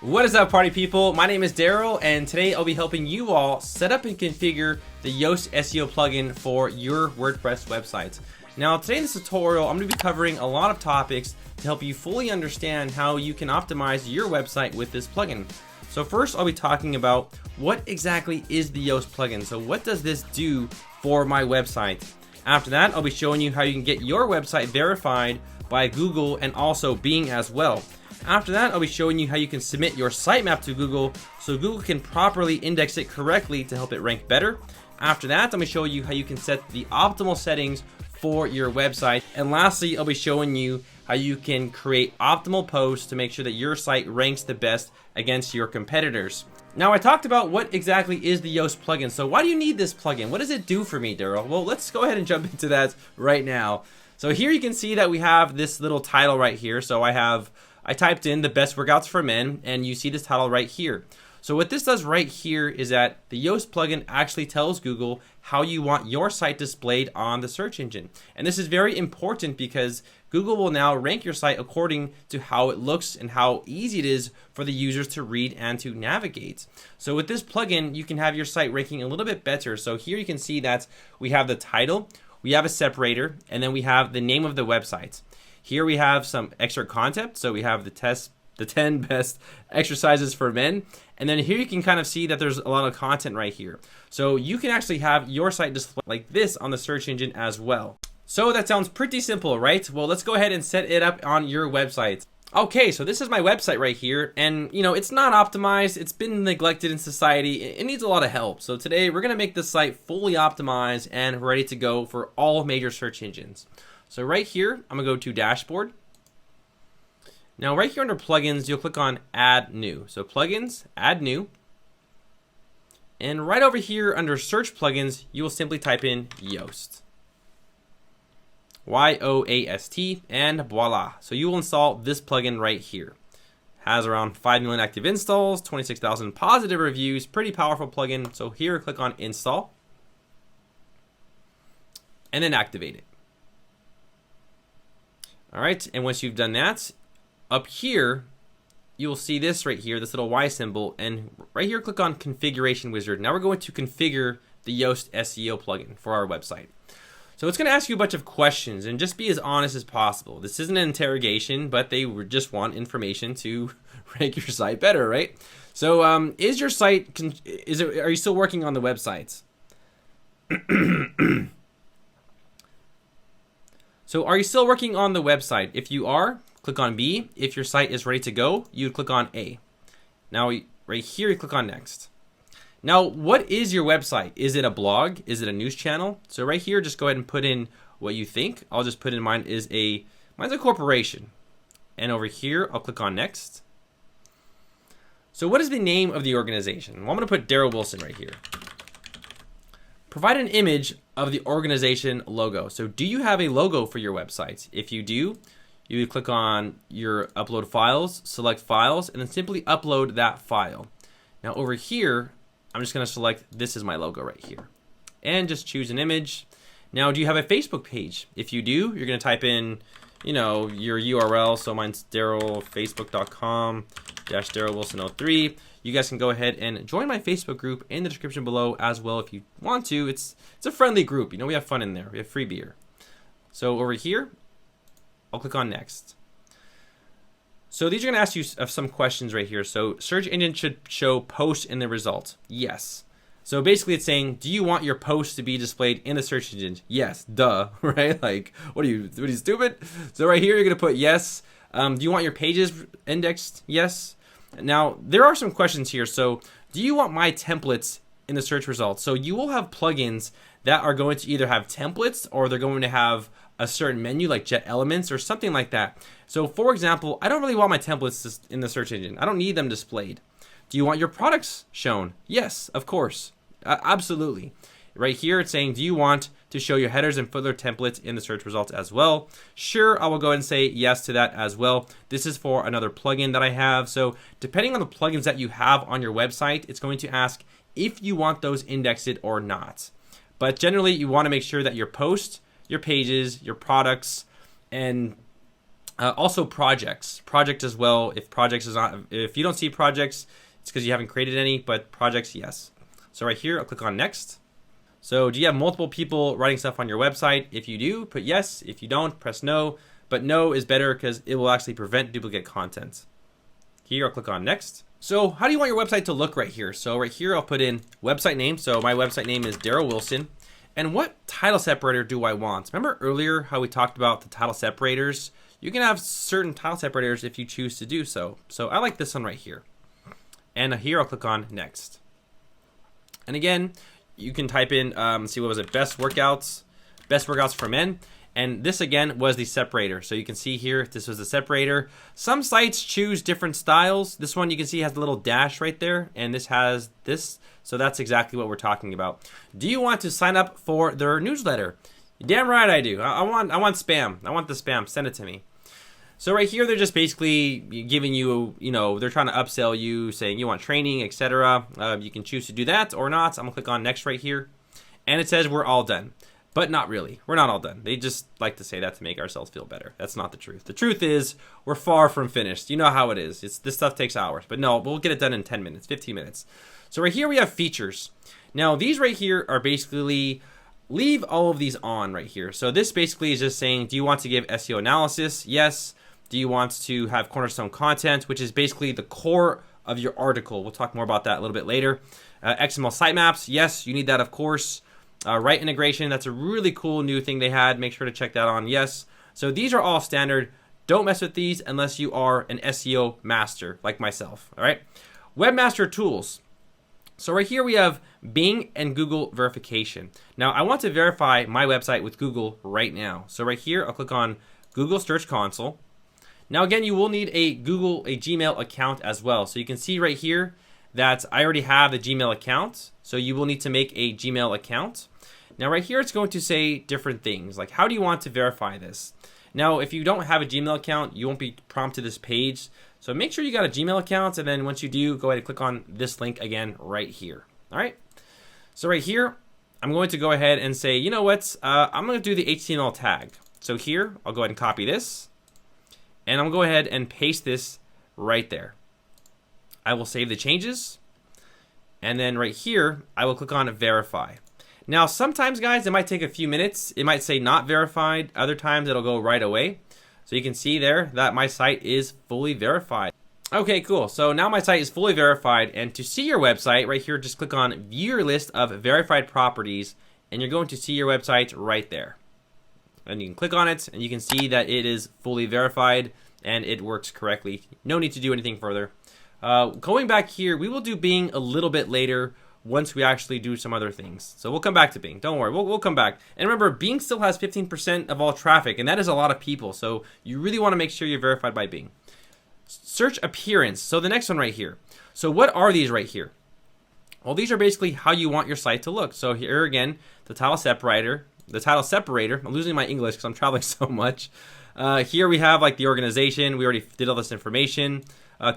What is up, party people? My name is Darrel, and today I'll be helping you all set up and configure the Yoast SEO plugin for your WordPress websites. Now, today in this tutorial, I'm going to be covering a lot of topics to help you fully understand how you can optimize your website with this plugin. So first, I'll be talking about what exactly is the Yoast plugin. So what does this do for my website? After that, I'll be showing you how you can get your website verified by Google and also Bing as well. After that, I'll be showing you how you can submit your sitemap to Google so Google can properly index it correctly to help it rank better. After that, I'm going to show you how you can set the optimal settings for your website. And lastly, I'll be showing you how you can create optimal posts to make sure that your site ranks the best against your competitors. Now, I talked about what exactly is the Yoast plugin. So why do you need this plugin? What does it do for me, Darrel? Well, let's go ahead and jump into that right now. So here you can see that we have this little title right here. So I typed in the best workouts for men, and you see this title right here. So what this does right here is that the Yoast plugin actually tells Google how you want your site displayed on the search engine. And this is very important because Google will now rank your site according to how it looks and how easy it is for the users to read and to navigate. So with this plugin, you can have your site ranking a little bit better. So here you can see that we have the title, we have a separator, and then we have the name of the website. Here we have some extra content. So we have the 10 best exercises for men. And then here you can kind of see that there's a lot of content right here. So you can actually have your site displayed like this on the search engine as well. So that sounds pretty simple, right? Well, let's go ahead and set it up on your website. Okay, so this is my website right here. And it's not optimized. It's been neglected in society. It needs a lot of help. So today we're going to make this site fully optimized and ready to go for all major search engines. So right here, I'm gonna go to Dashboard. Now right here under Plugins, you'll click on Add New. So Plugins, Add New. And right over here under Search Plugins, you will simply type in Yoast. Y-O-A-S-T, and voila. So you will install this plugin right here. Has around 5 million active installs, 26,000 positive reviews, pretty powerful plugin. So here, click on Install. And then activate it. All right, and once you've done that, up here, you'll see this right here, this little Y symbol, and right here, click on Configuration Wizard. Now we're going to configure the Yoast SEO plugin for our website. So it's gonna ask you a bunch of questions, and just be as honest as possible. This isn't an interrogation, but they just want information to rank your site better, right? So is your site, are you still working on the websites? So are you still working on the website? If you are, click on B. If your site is ready to go, you would click on A. Now right here, you click on Next. Now, what is your website? Is it a blog? Is it a news channel? So right here, just go ahead and put in what you think. I'll just put in mine's a corporation. And over here, I'll click on Next. So what is the name of the organization? Well, I'm gonna put Darrel Wilson right here. Provide an image of the organization logo. So do you have a logo for your website? If you do, you would click on your upload files, select files, and then simply upload that file. Now over here, I'm just gonna select, this is my logo right here. And just choose an image. Now, do you have a Facebook page? If you do, you're gonna type in, your URL. So mine's darrelfacebook.com/DarrelWilson03. You guys can go ahead and join my Facebook group in the description below as well if you want to. It's a friendly group. We have fun in there. We have free beer. So over here, I'll click on Next. So these are going to ask you some questions right here. So search engine should show posts in the results. Yes. So basically it's saying, do you want your posts to be displayed in the search engine? Yes, duh, right? Like, what are you stupid? So right here, you're going to put yes. Do you want your pages indexed? Yes. Now, there are some questions here. So do you want my templates in the search results? So you will have plugins that are going to either have templates or they're going to have a certain menu like Jet Elements or something like that. So for example, I don't really want my templates in the search engine. I don't need them displayed. Do you want your products shown? Yes, of course. Absolutely. Right here, it's saying, do you want to show your headers and footer templates in the search results as well? Sure, I will go ahead and say yes to that as well. This is for another plugin that I have. So depending on the plugins that you have on your website, it's going to ask if you want those indexed or not. But generally, you want to make sure that your posts, your pages, your products, and Also projects as well. If you don't see projects, it's because you haven't created any, but projects, yes. So right here, I'll click on next. So do you have multiple people writing stuff on your website? If you do, put yes. If you don't, press no. But no is better because it will actually prevent duplicate content. Here, I'll click on next. So how do you want your website to look right here? So right here, I'll put in website name. So my website name is Darrel Wilson. And what title separator do I want? Remember earlier how we talked about the title separators? You can have certain title separators if you choose to do so. So I like this one right here. And here I'll click on next. And again, you can type in, see what was it, best workouts for men. And this again was the separator. So you can see here, this was the separator. Some sites choose different styles. This one you can see has the little dash right there, and this has this. So that's exactly what we're talking about. Do you want to sign up for their newsletter? Damn right I do. I want spam. I want the spam. Send it to me. So right here, they're just basically giving you, they're trying to upsell you, saying you want training, etc. You can choose to do that or not. I'm gonna click on next right here. And it says we're all done. But not really. We're not all done. They just like to say that to make ourselves feel better. That's not the truth. The truth is we're far from finished. You know how it is. This stuff takes hours. But no, we'll get it done in 10 minutes, 15 minutes. So right here we have features. Now these right here are basically, leave all of these on right here. So this basically is just saying, do you want to give SEO analysis? Yes. Do you want to have cornerstone content, which is basically the core of your article? We'll talk more about that a little bit later. XML sitemaps. Yes, you need that, of course. Right integration, that's a really cool new thing they had. Make sure to check that on. Yes. So these are all standard. Don't mess with these unless you are an SEO master like myself. All right. Webmaster tools. So right here we have Bing and Google verification. Now I want to verify my website with Google right now. So right here, I'll click on Google Search Console. Now again, you will need a Gmail account as well. So you can see right here that I already have the Gmail account. So you will need to make a Gmail account. Now right here, it's going to say different things like, how do you want to verify this? Now, if you don't have a Gmail account, you won't be prompted this page. So make sure you got a Gmail account. And then once you do, go ahead and click on this link again right here. All right. So right here, I'm going to go ahead and say, you know what? I'm going to do the HTML tag. So here, I'll go ahead and copy this. And I'm going to go ahead and paste this right there. I will save the changes. And then right here, I will click on verify. Now, sometimes, guys, it might take a few minutes. It might say not verified. Other times, it'll go right away. So you can see there that my site is fully verified. Okay, cool. So now my site is fully verified. And to see your website, right here, just click on view your list of verified properties. And you're going to see your website right there. And you can click on it, and you can see that it is fully verified, and it works correctly. No need to do anything further. Going back here, we will do Bing a little bit later once we actually do some other things. So we'll come back to Bing. Don't worry, we'll come back. And remember, Bing still has 15% of all traffic, and that is a lot of people. So you really want to make sure you're verified by Bing. Search appearance. So the next one right here. So what are these right here? Well, these are basically how you want your site to look. So here again, the title separator. I'm losing my English because I'm traveling so much. Here we have like the organization. We already did all this information.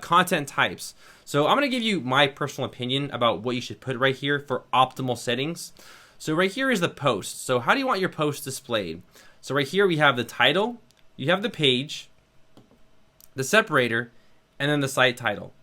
Content types. So I'm going to give you my personal opinion about what you should put right here for optimal settings. So right here is the post. So how do you want your post displayed? So right here we have the title, you have the page, the separator, and then the site title.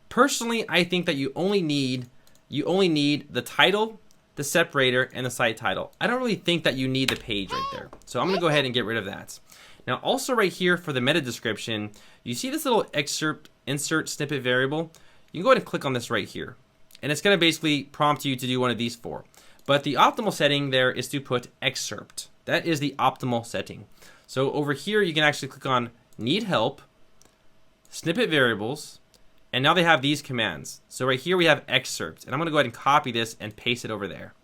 Personally, I think that you only need the title, the separator, and the site title. I don't really think that you need the page right there. So I'm going to go ahead and get rid of that. Now also right here for the meta description, you see this little insert snippet variable. You can go ahead and click on this right here. And it's going to basically prompt you to do one of these four. But the optimal setting there is to put excerpt. That is the optimal setting. So over here, you can actually click on need help, snippet variables, and now they have these commands. So right here we have excerpt. And I'm going to go ahead and copy this and paste it over there.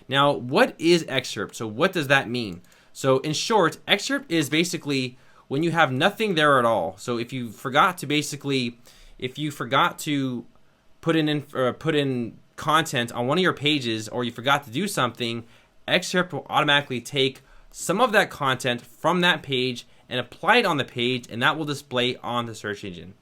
Now, what is excerpt? So what does that mean? So in short, excerpt is basically when you have nothing there at all. So if you forgot to put in content on one of your pages, or you forgot to do something, excerpt will automatically take some of that content from that page and apply it on the page, and that will display on the search engine.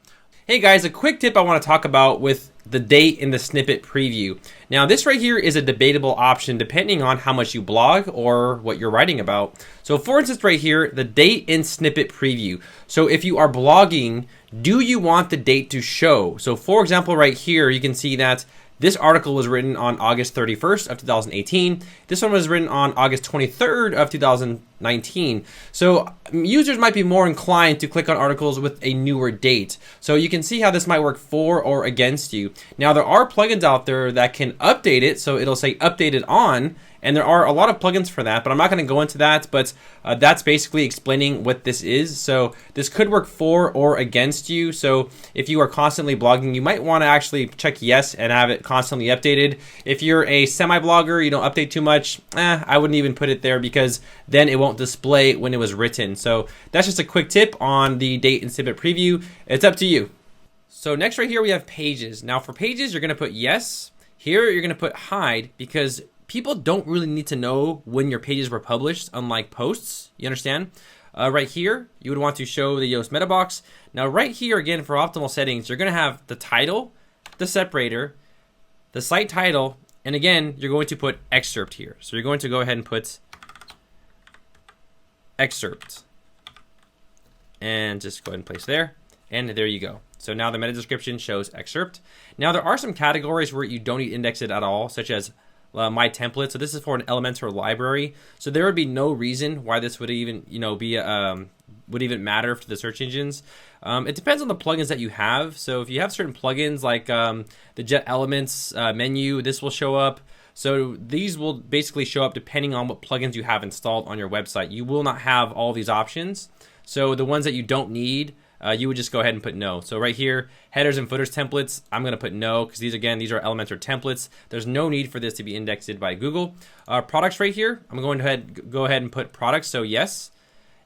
Hey guys, a quick tip I want to talk about with the date in the snippet preview. Now this right here is a debatable option depending on how much you blog or what you're writing about. So for instance right here, the date in snippet preview. So if you are blogging, do you want the date to show? So for example right here, you can see that this article was written on August 31st of 2018. This one was written on August 23rd of 2019. So users might be more inclined to click on articles with a newer date. So you can see how this might work for or against you. Now there are plugins out there that can update it. So it'll say updated on, and there are a lot of plugins for that, but I'm not going to go into that. But that's basically explaining what this is. So this could work for or against you. So if you are constantly blogging, you might want to actually check yes and have it constantly updated. If you're a semi-blogger, you don't update too much, I wouldn't even put it there because then it won't display when it was written. So that's just a quick tip on the date and snippet preview. It's up to you. So next right here we have pages. Now for pages, you're going to put yes. Here you're going to put hide because people don't really need to know when your pages were published, unlike posts. You understand? Right here, you would want to show the Yoast meta box. Now right here, again, for optimal settings, you're going to have the title, the separator, the site title, and again, you're going to put excerpt here. So you're going to go ahead and put excerpt. And just go ahead and place there. And there you go. So now the meta description shows excerpt. Now there are some categories where you don't need to index it at all, such as my template. So this is for an Elementor library. So there would be no reason why this would even, would even matter to the search engines. It depends on the plugins that you have. So if you have certain plugins like the Jet Elements menu, this will show up. So these will basically show up depending on what plugins you have installed on your website. You will not have all these options. So the ones that you don't need, you would just go ahead and put no. So right here, headers and footers templates, I'm going to put no because these are Elementor templates. There's no need for this to be indexed by Google. Products right here, I'm going to go ahead and put products, so yes.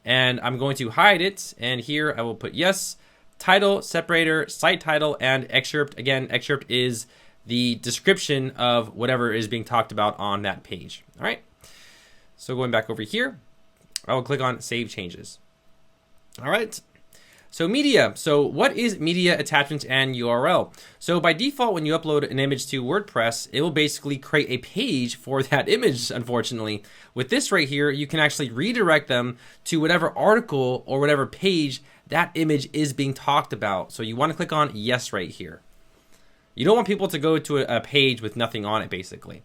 And I'm going to hide it, and here I will put yes. Title, separator, site title, and excerpt. Again, excerpt is the description of whatever is being talked about on that page. All right. So going back over here, I will click on Save Changes. All right. So media. So what is media, attachments, and URL? So by default, when you upload an image to WordPress, it will basically create a page for that image, unfortunately. With this right here, you can actually redirect them to whatever article or whatever page that image is being talked about. So you want to click on yes right here. You don't want people to go to a page with nothing on it, basically.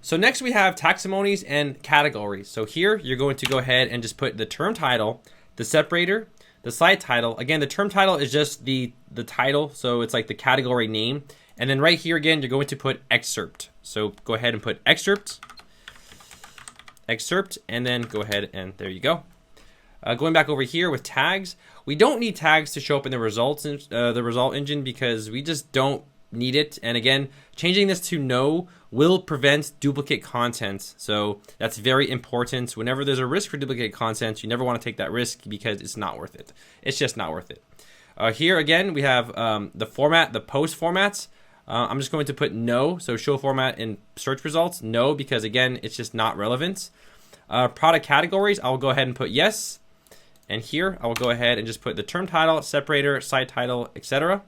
So next we have taxonomies and categories. So here you're going to go ahead and just put the term title, the separator, the site title. Again, the term title is just the title, so it's like the category name. And then right here again, you're going to put excerpt. So go ahead and put excerpt, and then go ahead and there you go. Going back over here with tags, we don't need tags to show up in the results, the result engine because we just don't need it. And again, changing this to no will prevent duplicate content. So that's very important. Whenever there's a risk for duplicate content, you never want to take that risk because it's not worth it. It's just not worth it. Here again, we have the format, the post formats. I'm just going to put no. So show format in search results, no, because again, it's just not relevant. Product categories, I'll go ahead and put yes. And here I will go ahead and just put the term title, separator, site title, etc.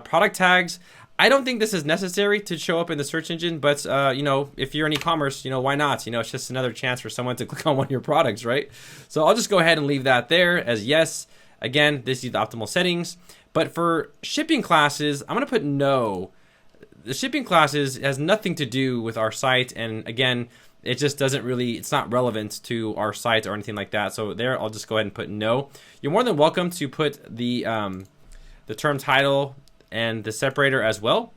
Product tags, I don't think this is necessary to show up in the search engine, but if you're in e-commerce, why not? It's just another chance for someone to click on one of your products, right? So I'll just go ahead and leave that there as yes. Again, this is the optimal settings. But for shipping classes, I'm going to put no. The shipping classes has nothing to do with our site, and again, it just doesn't really, it's not relevant to our site or anything like that. So there, I'll just go ahead and put no. You're more than welcome to put the term title and the separator as well,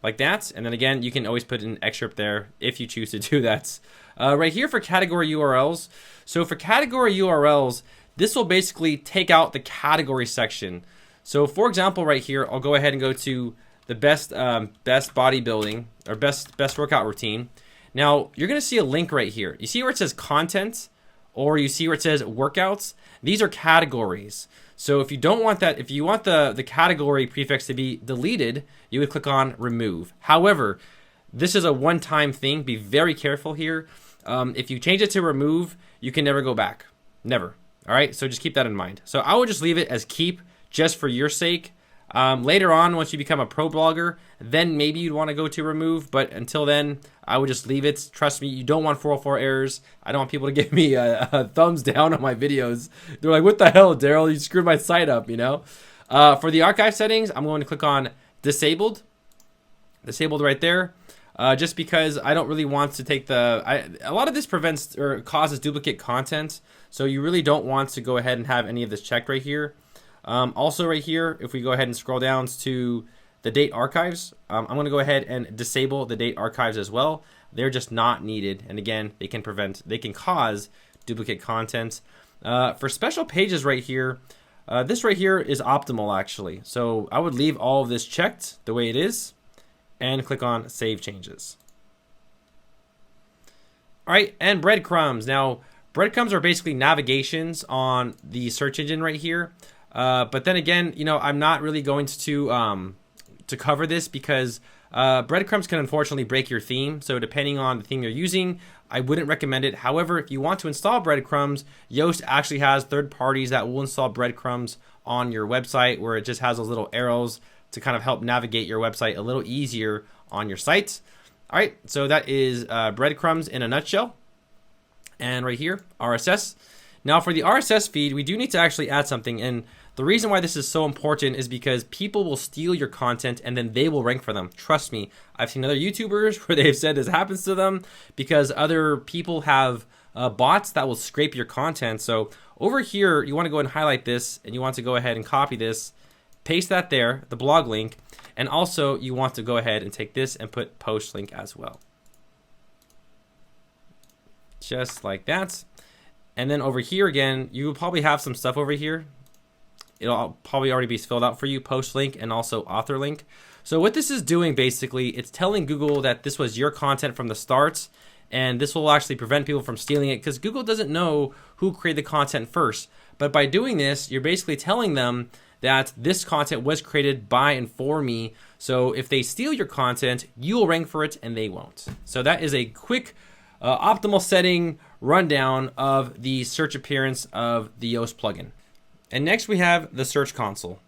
like that. And then again, you can always put an excerpt there if you choose to do that. Right here for category URLs. So for category URLs, this will basically take out the category section. So for example, right here, I'll go ahead and go to the best bodybuilding or best workout routine. Now you're going to see a link right here. You see where it says content, or you see where it says workouts. These are categories. So if you don't want that, if you want the category prefix to be deleted, you would click on remove. However, this is a one-time thing. Be very careful here. If you change it to remove, you can never go back. Never. All right. So just keep that in mind. So I would just leave it as keep just for your sake. Later on, once you become a pro blogger, then maybe you'd want to go to remove, but until then, I would just leave it. Trust me, you don't want 404 errors. I don't want people to give me a thumbs down on my videos. They're like, what the hell, Darrel? You screwed my site up, you know? For the archive settings, I'm going to click on disabled. Disabled right there. Just because I don't really want to take a lot of this prevents or causes duplicate content. So you really don't want to go ahead and have any of this checked right here. Also right here, if we go ahead and scroll down to the date archives, I'm going to go ahead and disable the date archives as well. They're just not needed. And again, they can cause duplicate content. For special pages right here, this right here is optimal actually. So I would leave all of this checked the way it is and click on save changes. All right, and breadcrumbs. Now, breadcrumbs are basically navigations on the search engine right here. But then again, you know, I'm not really going to cover this because breadcrumbs can unfortunately break your theme. So depending on the theme you're using, I wouldn't recommend it. However, if you want to install breadcrumbs, Yoast actually has third parties that will install breadcrumbs on your website, where it just has those little arrows to kind of help navigate your website a little easier on your site. All right, so that is breadcrumbs in a nutshell. And right here, RSS. Now for the RSS feed, we do need to actually add something. And the reason why this is so important is because people will steal your content and then they will rank for them. Trust me, I've seen other YouTubers where they've said this happens to them because other people have bots that will scrape your content. So over here, you want to go and highlight this, and you want to go ahead and copy this, paste that there, the blog link, and also you want to go ahead and take this and put post link as well. Just like that. And then over here again, you will probably have some stuff over here. It'll probably already be filled out for you, post link and also author link. So what this is doing basically, it's telling Google that this was your content from the start, and this will actually prevent people from stealing it because Google doesn't know who created the content first. But by doing this, you're basically telling them that this content was created by and for me. So if they steal your content, you will rank for it and they won't. So that is a quick optimal setting rundown of the search appearance of the Yoast plugin. And next we have the Search Console.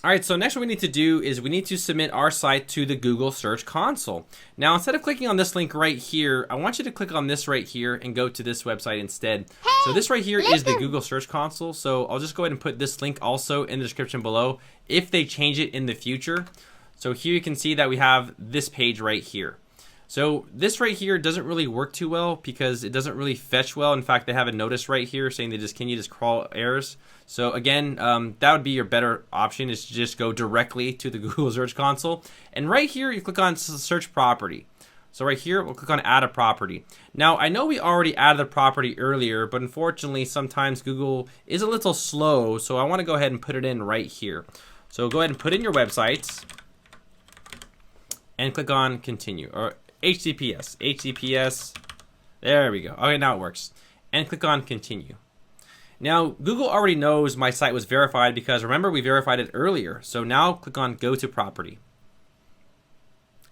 All right, so next what we need to do is we need to submit our site to the Google Search Console. Now, instead of clicking on this link right here, I want you to click on this right here and go to this website instead. Hey, so this right here is the Google Search Console. So I'll just go ahead and put this link also in the description below if they change it in the future. So here you can see that we have this page right here. So this right here doesn't really work too well because it doesn't really fetch well. In fact, they have a notice right here saying can you just crawl errors. So again, that would be your better option, is to just go directly to the Google Search Console. And right here, you click on search property. So right here, we'll click on add a property. Now, I know we already added the property earlier, but unfortunately, sometimes Google is a little slow. So I want to go ahead and put it in right here. So go ahead and put in your website and click on continue, or HTTPS, there we go. Okay, now it works. And click on continue. Now, Google already knows my site was verified because remember we verified it earlier. So now click on go to property.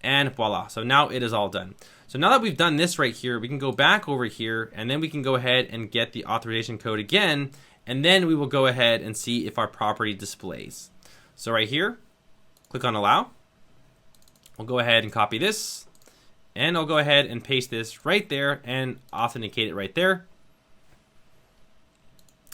And voila, so now it is all done. So now that we've done this right here, we can go back over here and then we can go ahead and get the authorization code again. And then we will go ahead and see if our property displays. So right here, click on allow. We'll go ahead and copy this. And I'll go ahead and paste this right there and authenticate it right there.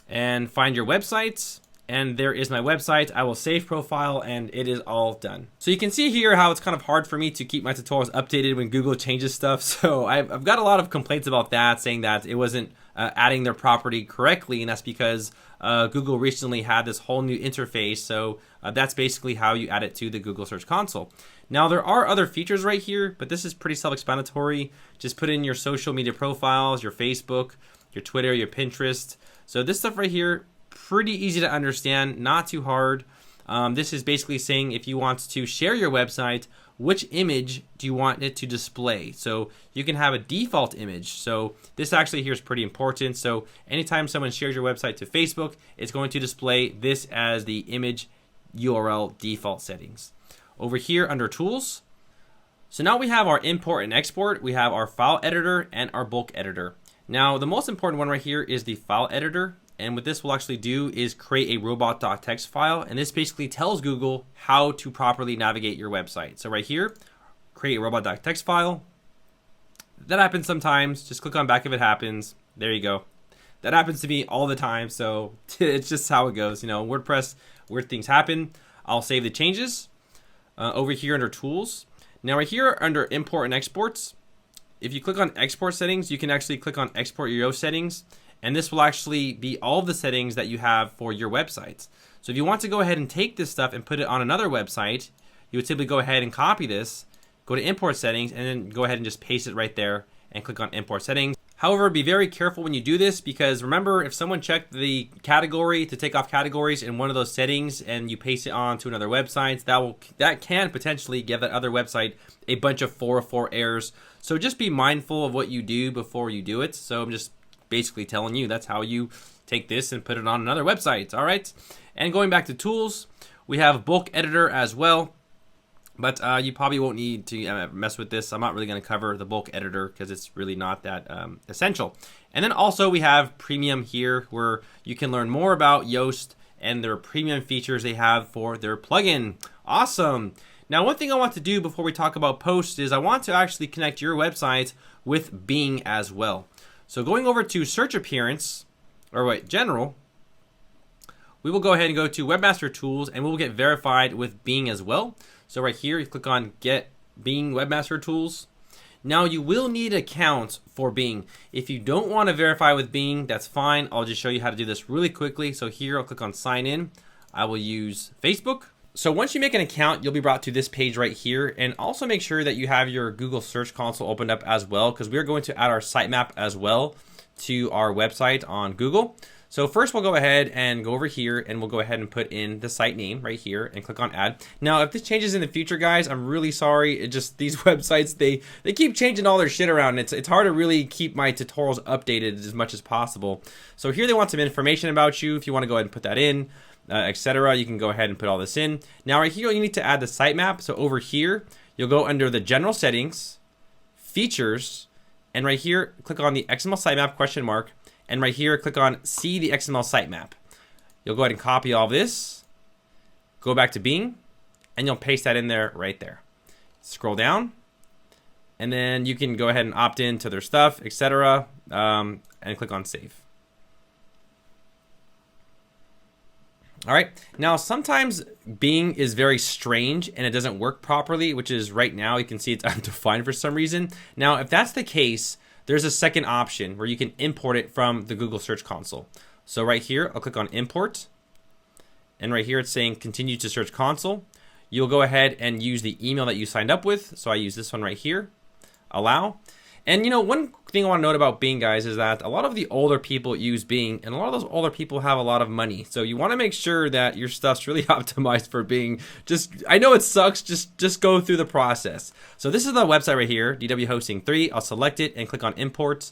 And find your website. And there is my website. I will save profile and it is all done. So you can see here how it's kind of hard for me to keep my tutorials updated when Google changes stuff. So I've got a lot of complaints about that, saying that it wasn't adding their property correctly. And that's because Google recently had this whole new interface. So that's basically how you add it to the Google Search Console. Now there are other features right here, but this is pretty self-explanatory. Just put in your social media profiles, your Facebook, your Twitter, your Pinterest. So this stuff right here, pretty easy to understand, not too hard. This is basically saying if you want to share your website, which image do you want it to display? So you can have a default image. So this actually here is pretty important. So anytime someone shares your website to Facebook, it's going to display this as the image URL default settings. Over here under tools, so now we have our import and export, we have our file editor and our bulk editor. Now the most important one right here is the file editor, And what this will actually do is create a robot.txt file. And this basically tells Google how to properly navigate your website. So right here, create a robot.txt file. That happens sometimes. Just click on back if it happens. There you go. That happens to me all the time. So it's just how it goes. You know, WordPress, weird things happen. I'll save the changes over here under tools. Now right here under import and exports, if you click on export settings, you can actually click on export your Yoast settings. And this will actually be all of the settings that you have for your websites. So if you want to go ahead and take this stuff and put it on another website, you would simply go ahead and copy this, go to import settings, and then go ahead and just paste it right there and click on import settings. However, be very careful when you do this, because remember, if someone checked the category to take off categories in one of those settings and you paste it on to another website, that can potentially give that other website a bunch of 404 errors. So just be mindful of what you do before you do it. So I'm just basically telling you that's how you take this and put it on another website. All right. And going back to tools, we have bulk editor as well. But you probably won't need to mess with this. I'm not really going to cover the bulk editor because it's really not that essential. And then also we have premium here, where you can learn more about Yoast and their premium features they have for their plugin. Awesome. Now, one thing I want to do before we talk about posts is I want to actually connect your website with Bing as well. So going over to search appearance, or wait, general, we will go ahead and go to Webmaster Tools, and we'll get verified with Bing as well. So right here, you click on Get Bing Webmaster Tools. Now you will need an account for Bing. If you don't want to verify with Bing, that's fine. I'll just show you how to do this really quickly. So here, I'll click on Sign In. I will use Facebook. So once you make an account, you'll be brought to this page right here. And also make sure that you have your Google Search Console opened up as well, because we're going to add our sitemap as well to our website on Google. So first we'll go ahead and go over here, and we'll go ahead and put in the site name right here and click on add. Now, if this changes in the future, guys, I'm really sorry. It just, these websites, they keep changing all their shit around. It's hard to really keep my tutorials updated as much as possible. So here they want some information about you. If you want to go ahead and put that in, etc., you can go ahead and put all this in. Now right here, you need to add the sitemap. So over here, you'll go under the general settings, features, and right here, click on the XML sitemap question mark. And right here, click on See the XML sitemap. You'll go ahead and copy all this, go back to Bing, and you'll paste that in there right there. Scroll down, and then you can go ahead and opt in to their stuff, etc., and click on Save. All right, now sometimes Bing is very strange and it doesn't work properly, which is right now, you can see it's undefined for some reason. Now, if that's the case, there's a second option where you can import it from the Google Search Console. So right here, I'll click on Import. And right here, it's saying Continue to Search Console. You'll go ahead and use the email that you signed up with. So I use this one right here, Allow. And you know, one thing I want to note about Bing, guys, is that a lot of the older people use Bing, and a lot of those older people have a lot of money. So you want to make sure that your stuff's really optimized for Bing. I know it sucks, just go through the process. So this is the website right here, DW Hosting 3. I'll select it and click on Import.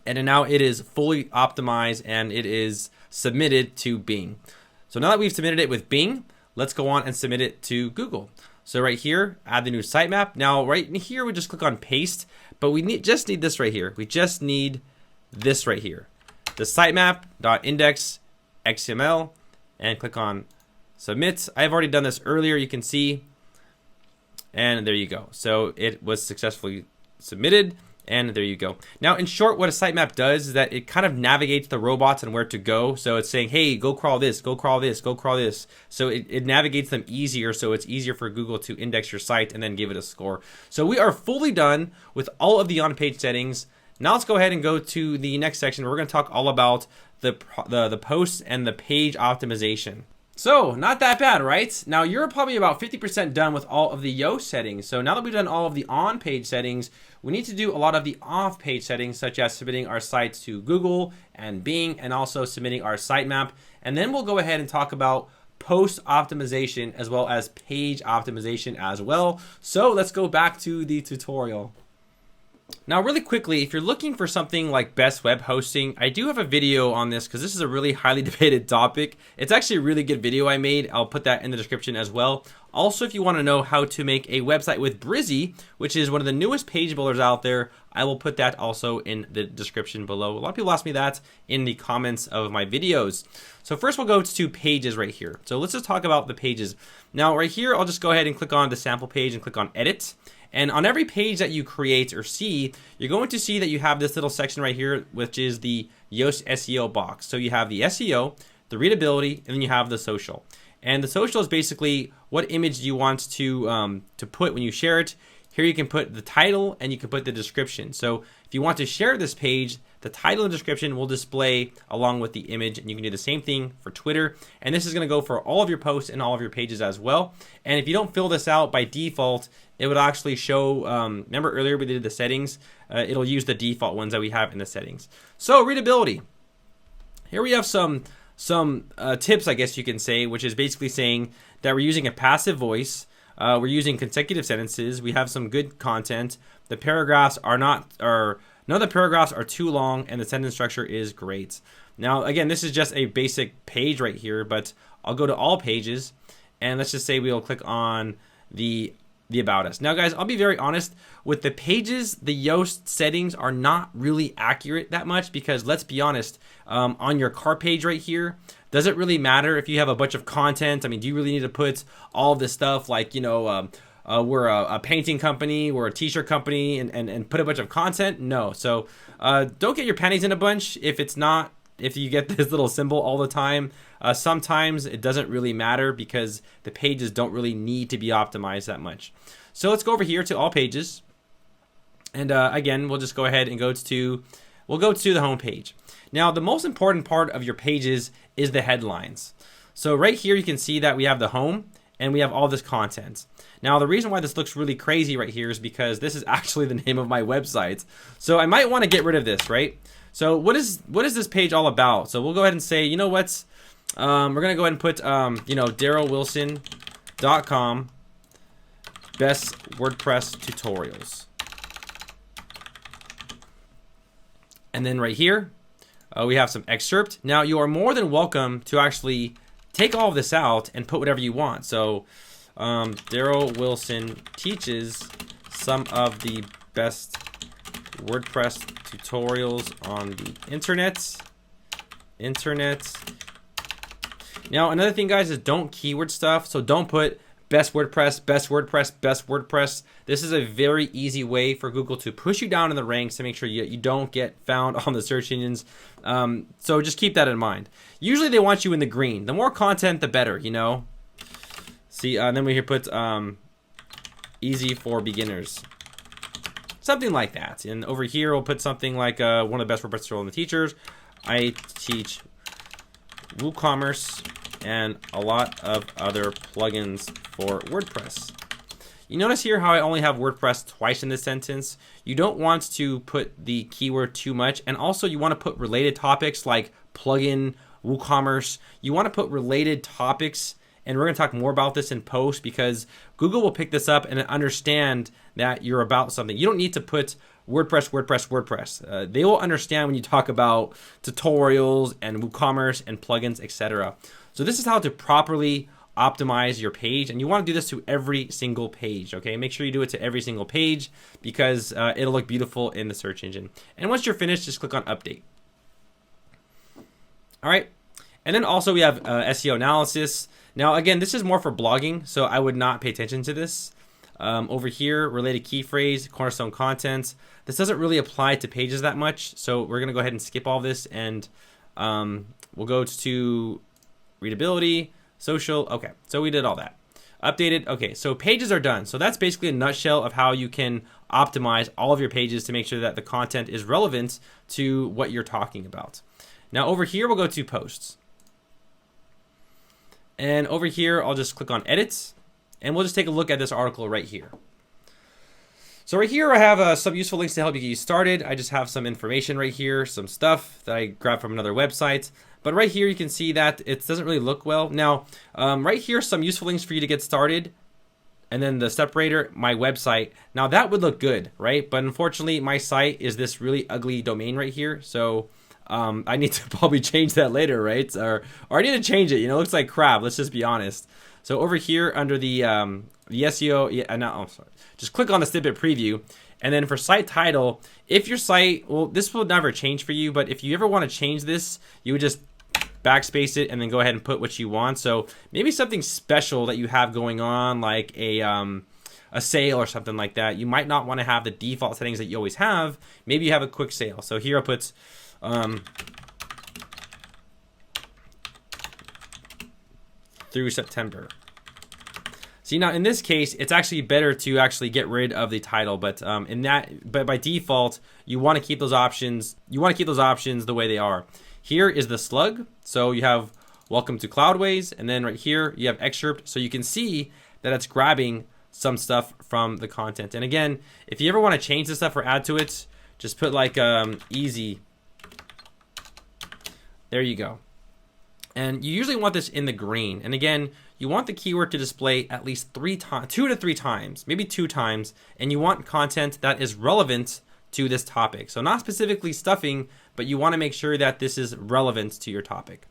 And then now it is fully optimized and it is submitted to Bing. So now that we've submitted it with Bing, let's go on and submit it to Google. So right here, add the new sitemap. Now right in here, we just click on paste, but we just need this right here. We just need this right here, the sitemap.index.xml, and click on submit. I've already done this earlier, you can see, and there you go. So it was successfully submitted. And there you go. Now, in short, what a sitemap does is that it kind of navigates the robots and where to go. So it's saying, hey, go crawl this, go crawl this, go crawl this. So it navigates them easier. So it's easier for Google to index your site and then give it a score. So we are fully done with all of the on-page settings. Now let's go ahead and go to the next section. We're going to talk all about the posts and the page optimization. So, not that bad, right? Now, you're probably about 50% done with all of the Yoast settings. So now that we've done all of the on-page settings, we need to do a lot of the off-page settings, such as submitting our sites to Google and Bing, and also submitting our sitemap. And then we'll go ahead and talk about post optimization as well as page optimization as well. So let's go back to the tutorial. Now, really quickly, if you're looking for something like best web hosting, I do have a video on this because this is a really highly debated topic. It's actually a really good video I made. I'll put that in the description as well. Also, if you want to know how to make a website with Brizy, which is one of the newest page builders out there, I will put that also in the description below. A lot of people ask me that in the comments of my videos. So first we'll go to pages right here. So let's just talk about the pages. Now right here, I'll just go ahead and click on the sample page and click on edit. And on every page that you create or see, you're going to see that you have this little section right here, which is the Yoast SEO box. So you have the SEO, the readability, and then you have the social. And the social is basically what image do you want to put when you share it. Here you can put the title and you can put the description. So if you want to share this page, the title and description will display along with the image, and you can do the same thing for Twitter. And this is going to go for all of your posts and all of your pages as well. And if you don't fill this out by default, it would actually show, remember earlier we did the settings, it'll use the default ones that we have in the settings. So readability. Here we have some tips, I guess you can say, which is basically saying that we're using a passive voice. We're using consecutive sentences. We have some good content. The paragraphs are none of the paragraphs are too long, and the sentence structure is great. Now, again, this is just a basic page right here, but I'll go to all pages, and let's just say we'll click on the About Us. Now, guys, I'll be very honest. With the pages, the Yoast settings are not really accurate that much because, let's be honest, on your cart page right here, does it really matter if you have a bunch of content? I mean, do you really need to put all of this stuff like, you know, we're a painting company, we're a t-shirt company, and put a bunch of content? No. So don't get your panties in a bunch if you get this little symbol all the time. Sometimes it doesn't really matter because the pages don't really need to be optimized that much. So let's go over here to all pages. And again, we'll just go ahead and go to the home page. Now, the most important part of your pages is the headlines. So right here, you can see that we have the home and we have all this content. Now, the reason why this looks really crazy right here is because this is actually the name of my website. So I might want to get rid of this, right? So what is this page all about? So we'll go ahead and say, you know what? We're going to go ahead and put, DarrelWilson.com best WordPress tutorials. And then right here, we have some excerpt. Now, you are more than welcome to actually take all of this out and put whatever you want. So Darrel Wilson teaches some of the best WordPress tutorials on the internet. Now, another thing, guys, is don't keyword stuff. So don't put best WordPress, best WordPress, best WordPress. This is a very easy way for Google to push you down in the ranks to make sure you don't get found on the search engines. So just keep that in mind. Usually they want you in the green. The more content, the better, you know. See, then we here put easy for beginners. Something like that. And over here, we'll put something like one of the best WordPress tutorials on the teachers. I teach WooCommerce and a lot of other plugins for WordPress. You notice here how I only have WordPress twice in this sentence. You don't want to put the keyword too much, and also you want to put related topics like plugin, WooCommerce. You want to put related topics, and we're going to talk more about this in post because Google will pick this up and understand that you're about something. You don't need to put WordPress. They will understand when you talk about tutorials and WooCommerce and plugins, etc. So this is how to properly optimize your page, and you want to do this to every single page, okay? Make sure you do it to every single page because it'll look beautiful in the search engine. And once you're finished, just click on update. All right, and then also we have SEO analysis. Now, again, this is more for blogging, so I would not pay attention to this. Over here, related key phrase, cornerstone content. This doesn't really apply to pages that much, so we're gonna go ahead and skip all this, and we'll go to readability, social. Okay, so we did all that. Updated. Okay, so pages are done. So that's basically a nutshell of how you can optimize all of your pages to make sure that the content is relevant to what you're talking about. Now over here, we'll go to posts. And over here, I'll just click on edits, and we'll just take a look at this article right here. So right here, I have some useful links to help you get started. I just have some information right here, some stuff that I grabbed from another website. But right here, you can see that it doesn't really look well. Now, right here, some useful links for you to get started. and then the separator, my website. Now that would look good, right? But unfortunately, my site is this really ugly domain right here. So I need to probably change that later, right? Or I need to change it. You know, it looks like crap. Let's just be honest. So over here under the SEO, yeah, no, I'm sorry. Just click on the snippet preview. And then for site title, if your site, well, this will never change for you, but if you ever want to change this, you would just backspace it and then go ahead and put what you want. So maybe something special that you have going on, like a sale or something like that. You might not want to have the default settings that you always have. Maybe you have a quick sale. So here I'll put through September. See, now in this case, it's actually better to actually get rid of the title, but but by default, you want to keep those options. You want to keep those options the way they are. Here is the slug. So you have welcome to Cloudways, and then right here you have excerpt. So you can see that it's grabbing some stuff from the content. And again, if you ever want to change this stuff or add to it, just put like easy. There you go. And you usually want this in the green. And again, you want the keyword to display at least 2 to 3 times, maybe 2 times. And you want content that is relevant to this topic. So not specifically stuffing, but you want to make sure that this is relevant to your topic.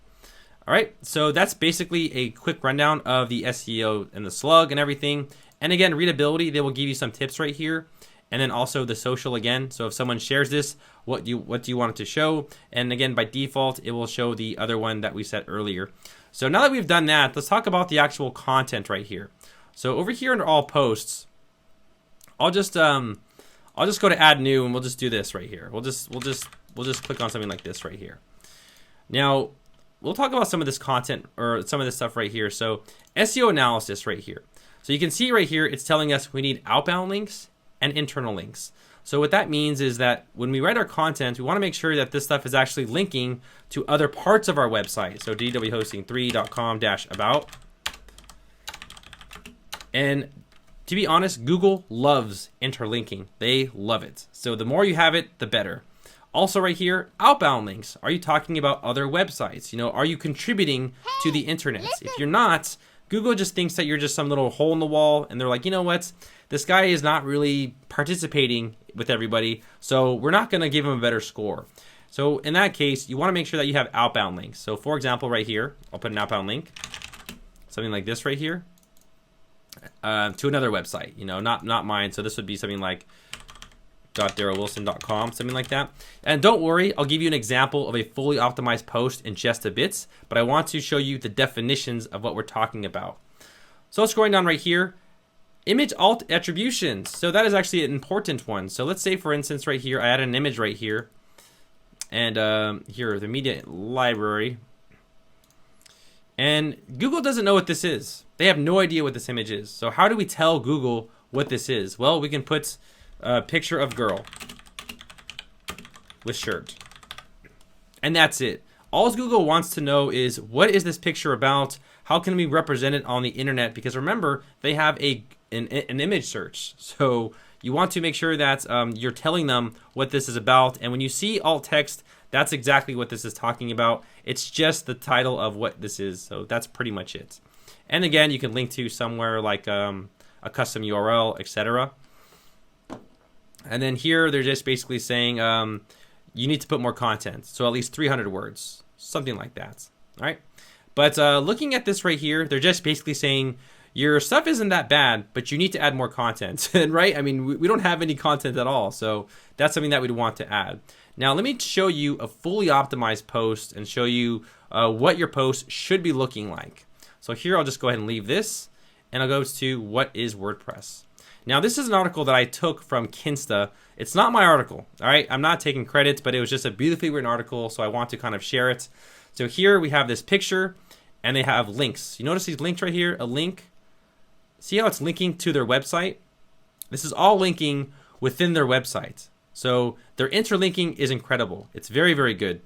All right, so that's basically a quick rundown of the SEO and the slug and everything. And again, readability, they will give you some tips right here. And then also the social again. So if someone shares this, what do you want it to show? And again, by default, it will show the other one that we set earlier. So now that we've done that, let's talk about the actual content right here. So over here under all posts, I'll just go to add new, and we'll just do this right here. We'll just click on something like this right here. Now we'll talk about some of this content or some of this stuff right here. So SEO analysis right here. So you can see right here, it's telling us we need outbound links and internal links. So what that means is that when we write our content, we want to make sure that this stuff is actually linking to other parts of our website. So dwhosting3.com-about. And to be honest, Google loves interlinking. They love it. So the more you have it, the better. Also right here, outbound links. Are you talking about other websites? You know, are you contributing to the internet? If you're not, Google just thinks that you're just some little hole in the wall, and they're like, you know what? This guy is not really participating with everybody, so we're not going to give him a better score. So in that case, you want to make sure that you have outbound links. So for example, right here, I'll put an outbound link, something like this right here, to another website, you know, not mine. So this would be something like .darrelwilson.com, something like that. And don't worry, I'll give you an example of a fully optimized post in just a bit, but I want to show you the definitions of what we're talking about. So scrolling down right here, image alt attributions. So that is actually an important one. So let's say, for instance, right here, I add an image right here, and here, the media library. And Google doesn't know what this is. They have no idea what this image is. So how do we tell Google what this is? Well, we can put a picture of girl with shirt. And that's it. All Google wants to know is, what is this picture about? How can we represent it on the internet? Because remember, they have an image search. So you want to make sure that you're telling them what this is about. And when you see alt text, that's exactly what this is talking about. It's just the title of what this is. So that's pretty much it. And again, you can link to somewhere like a custom URL, etc. And then here, they're just basically saying you need to put more content. So at least 300 words, something like that. All right. But looking at this right here, they're just basically saying your stuff isn't that bad, but you need to add more content, right? I mean, we don't have any content at all. So that's something that we'd want to add. Now, let me show you a fully optimized post and show you what your post should be looking like. So here, I'll just go ahead and leave this, and I'll go to what is WordPress. Now, this is an article that I took from Kinsta. It's not my article, all right? I'm not taking credit, but it was just a beautifully written article, so I want to kind of share it. So here we have this picture, and they have links. You notice these links right here, a link. See how it's linking to their website? This is all linking within their website. So their interlinking is incredible. It's very, very good.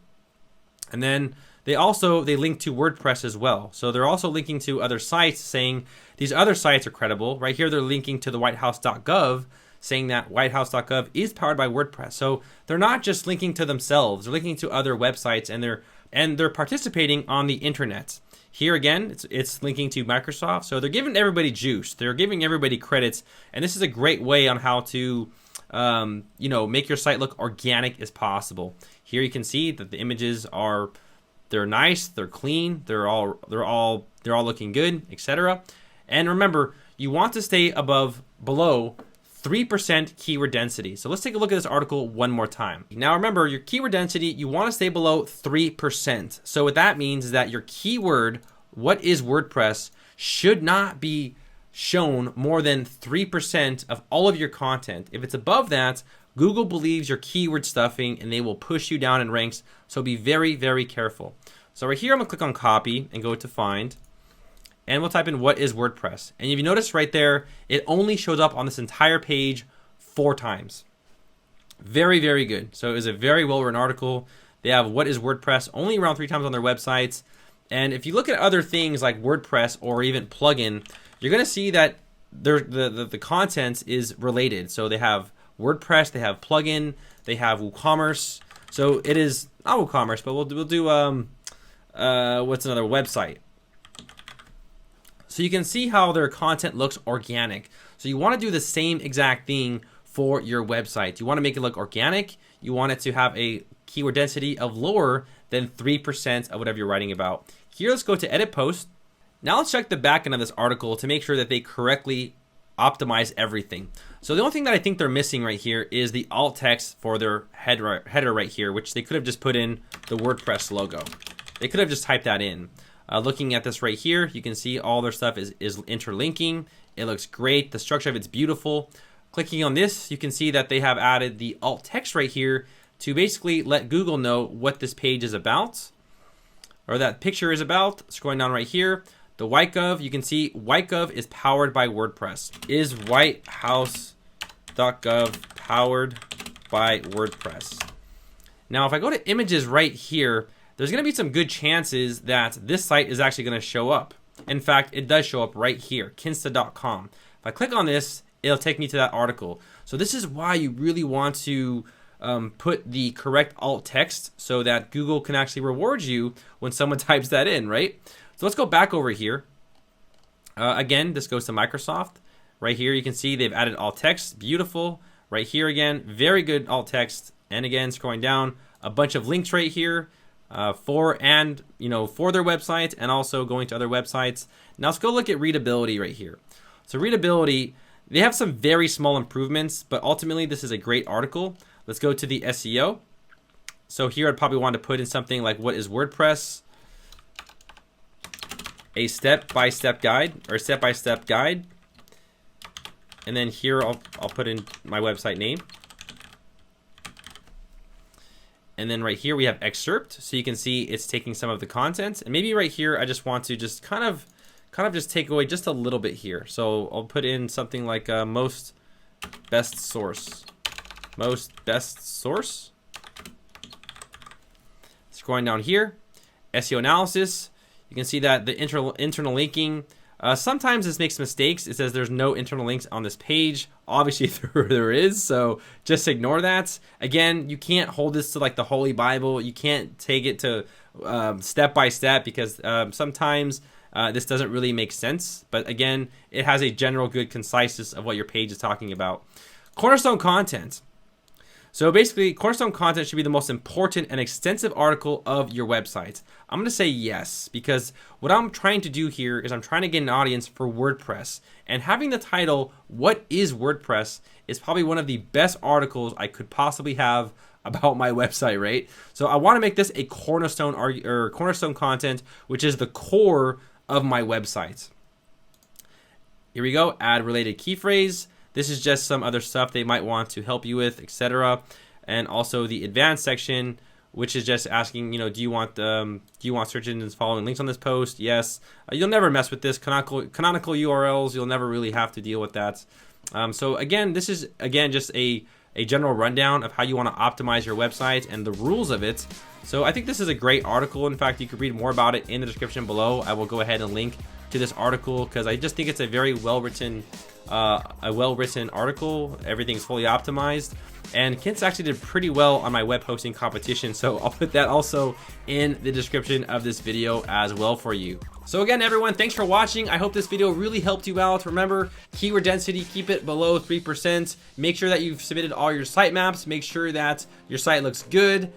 And then they link to WordPress as well. So they're also linking to other sites, saying these other sites are credible. Right here, they're linking to the whitehouse.gov, saying that whitehouse.gov is powered by WordPress. So they're not just linking to themselves, they're linking to other websites, and they're participating on the internet. Here again, it's linking to Microsoft. So they're giving everybody juice. They're giving everybody credits. And this is a great way on how to, you know, make your site look organic as possible. Here you can see that the images they're nice, they're clean, they're all looking good, etc. And remember, you want to stay below 3% keyword density. So let's take a look at this article one more time. Now remember, your keyword density, you want to stay below 3%. So what that means is that your keyword, what is WordPress, should not be shown more than 3% of all of your content. If it's above that, Google believes you're keyword stuffing and they will push you down in ranks. So be very, very careful. So right here, I'm gonna click on copy and go to find. And we'll type in what is WordPress. And if you notice right there, it only shows up on this entire page 4 times. Very, very good. So it was a very well-written article. They have what is WordPress only around 3 times on their websites. And if you look at other things like WordPress or even plugin, you're going to see that the content is related. So they have WordPress, they have plugin, they have WooCommerce. So it is not WooCommerce, but we'll do what's another website. So you can see how their content looks organic. So you want to do the same exact thing for your website. You want to make it look organic. You want it to have a keyword density of lower than 3% of whatever you're writing about. Here, let's go to edit post. Now let's check the back end of this article to make sure that they correctly optimize everything. So the only thing that I think they're missing right here is the alt text for their header right here, which they could have just put in the WordPress logo. They could have just typed that in. Looking at this right here, you can see all their stuff is interlinking. It looks great. The structure of it's beautiful. Clicking on this, you can see that they have added the alt text right here to basically let Google know what this page is about, or that picture is about. Scrolling down right here, the whitegov, you can see whitegov is powered by WordPress. Is whitehouse.gov powered by WordPress? Now, if I go to images right here, there's going to be some good chances that this site is actually going to show up. In fact, it does show up right here, kinsta.com. If I click on this, it'll take me to that article. So this is why you really want to put the correct alt text so that Google can actually reward you when someone types that in, right? So let's go back over here. Again, this goes to Microsoft. Right here, you can see they've added alt text. Beautiful. Right here again, very good alt text. And again, scrolling down, a bunch of links right here. For their website and also going to other websites. Now let's go look at readability right here. So readability, they have some very small improvements, but ultimately this is a great article. Let's go to the SEO. So here I'd probably want to put in something like what is WordPress, a step-by-step guide or step-by-step guide. And then here I'll put in my website name. And then right here we have excerpt, so you can see it's taking some of the content. And maybe right here I just want to just kind of just take away just a little bit here. So I'll put in something like most best source. Scrolling down here, SEO analysis. You can see that the internal linking. Sometimes this makes mistakes. It says there's no internal links on this page. Obviously there is, so just ignore that. Again, you can't hold this to like the Holy Bible. You can't take it to step by step because sometimes this doesn't really make sense. But again, it has a general good conciseness of what your page is talking about. Cornerstone content. So basically, cornerstone content should be the most important and extensive article of your website. I'm going to say yes, because what I'm trying to do here is I'm trying to get an audience for WordPress. And having the title, What is WordPress, is probably one of the best articles I could possibly have about my website, right? So I want to make this a cornerstone cornerstone content, which is the core of my website. Here we go, add related key phrase. This is just some other stuff they might want to help you with, etc. And also the advanced section, which is just asking, do you want search engines following links on this post? Yes. You'll never mess with this canonical URLs. You'll never really have to deal with that. So again, this is just a general rundown of how you want to optimize your website and the rules of it. So I think this is a great article. In fact, you could read more about it in the description below. I will go ahead and link to this article because I just think it's a very well-written article. Everything's fully optimized, and Kintz actually did pretty well on my web hosting competition, so I'll put that also in the description of this video as well for you. So again, everyone, thanks for watching. I hope this video really helped you out. Remember, keyword density, keep it below 3%. Make sure that you've submitted all your sitemaps. Make sure that your site looks good.